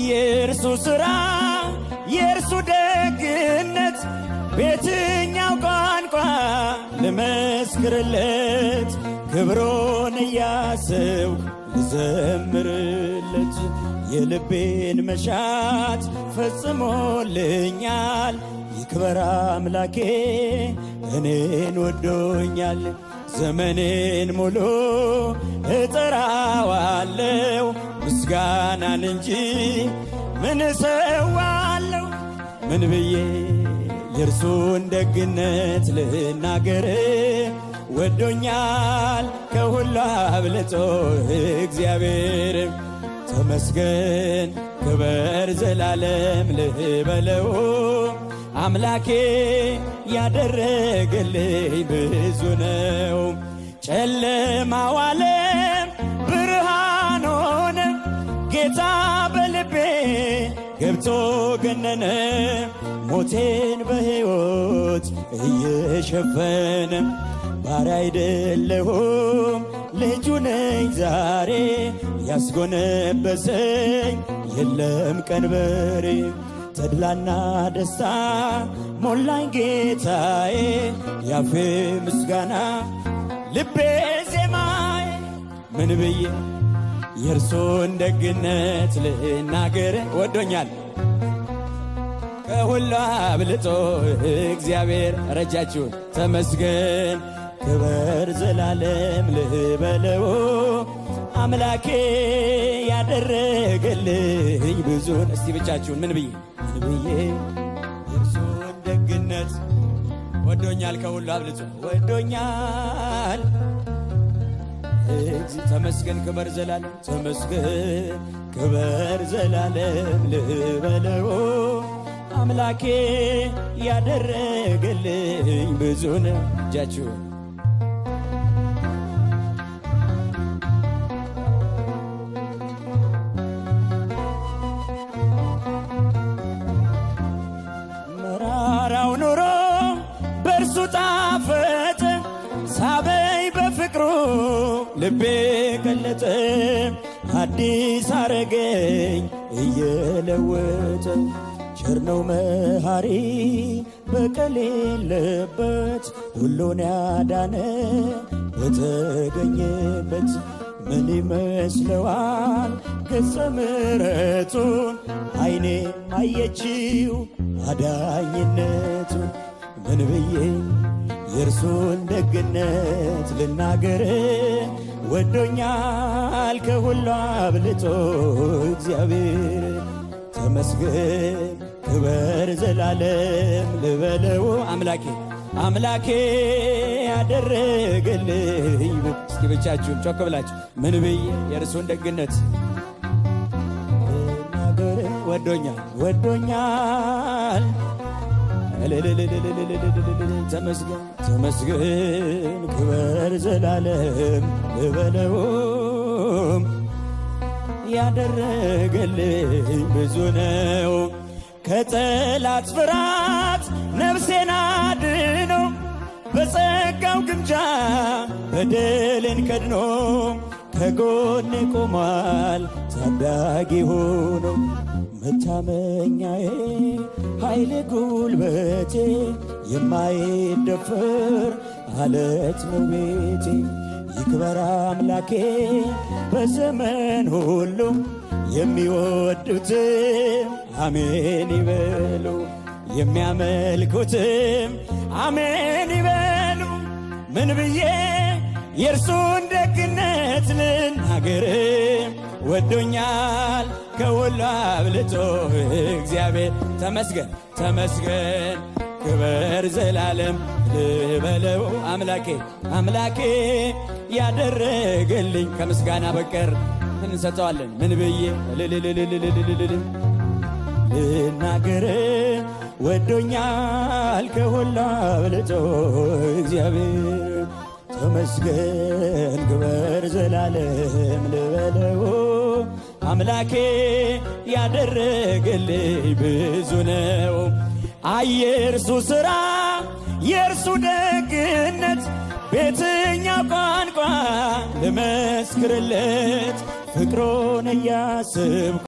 የእርሱ ሥራ የእርሱ ደግነት በየትኛው ቋንቋ ልመስክርለት? ክብሩን እያሰብኩ ልዘምርለት። የልቤን መሻት ፈጽሞልኛል። ይክበር አምላኬ እኔን ወዶኛል። ዘመኔን ሙሉ እጠራዋለሁ ምስጋናን እንጂ ምን እሰዋለሁ? ምን ብዬ የእርሱን ደግነት ልናገር? ወዶኛል ከሁሉ አብልጦ እግዚአብሔር። ተመስገን ክበር ዘላለም ልበለው። አምላኬ ያደረገልኝ ብዙ ነው። ጨለማው ዓለም ብርሃን ሆነ። ጌታ በልቤ ገብቶ ገነነ። ሞቴን በሕይወት እየሸፈነ ባሪያ አይደለሁም ልጁ ነኝ ዛሬ። ያስጎነበሰኝ የለም ቀንበሬ። ተድላና ደስታ ሞላኝ ጌታዬ። ያፌ ምስጋና ልቤ ዜማዬ። ምን ብዬ የእርሱን ደግነት ልናገር? ወዶኛል ከሁሉ አብልጦ እግዚአብሔር። ረጃችሁን ተመስገን ክበር ዘላለም ልበለው። አምላኬ ያደረገልኝ ብዙን። እስቲ ብቻችሁን ምን ብዬ የእርሱን ደግነት? ወዶኛል ከሁሉ አብልጦ ወዶኛል። ተመስገን ክበር ዘላለም ተመስገን ክበር ዘላለም ልበለው። አምላኬ ያደረገልኝ ብዙ ነው። እጃችሁን መራራው ኑሮ በእርሱ ጣፈጠ። ሳበኝ በፍቅሩ ልቤ ቀለጠ። አዲስ አረገኝ እየለወጠ። ቸር ነው መሐሪ በቀል የለበት። ሁሉን ያዳነ በተገኘበት። ምን ይመስለዋል ገጸ ምሕረቱን? ዓይኔ አየችው አዳኝነቱን። ምን ብዬ የእርሱን ደግነት ልናገር? ወዶኛል ከሁሉ አብልጦ እግዚአብሔር። ተመስገን ክበር ዘላለም ልበለው። አምላኬ ያደረገልኝ። እስኪ ብቻችሁን ጮክ ብላችሁ ምን ብዬ የእርሱን ደግነት ልናገር? ወዶኛል ተመስገን ክበር ዘላለም ልበለው። ያደረገልኝ ብዙ ነው። ከጠላት ፍርሃት ነፍሴን አድኖ በጸጋው ግምጃ በደልን ከድኖ ከጎኔ ቆሟል ታዳጊ ሆኖ። መታመኛዬ ኃይሌ ጉልበቴ የማይደፈር አለት ነው ቤቴ። ይክበር አምላኬ በዘመን ሁሉ የሚወዱትም አሜን ይበሉ። የሚያመልኩትም አሜን ይበሉ። ምን ብዬ የእርሱን ደግነት ልናገር? ወዶኛል ከሁሉ አብልጦ እግዚአብሔር። ተመስገን ክበር ዘላለም ልበለው። አምላኬ ያደረገልኝ ከምስጋና በቀር እንሰጠዋለን። ምን ብዬ ልናገር? ወዶኛል ከሁሉ አብልጦ እግዚአብሔር። ተመስገን ክበር ዘላለም ልበለው። አምላኬ ያደረገልኝ ብዙ ነው። የእርሱ ሥራ የእርሱ ደግነት በየትኛው ቋንቋ ልመስክርለት? ፍቅሩን እያስብኩ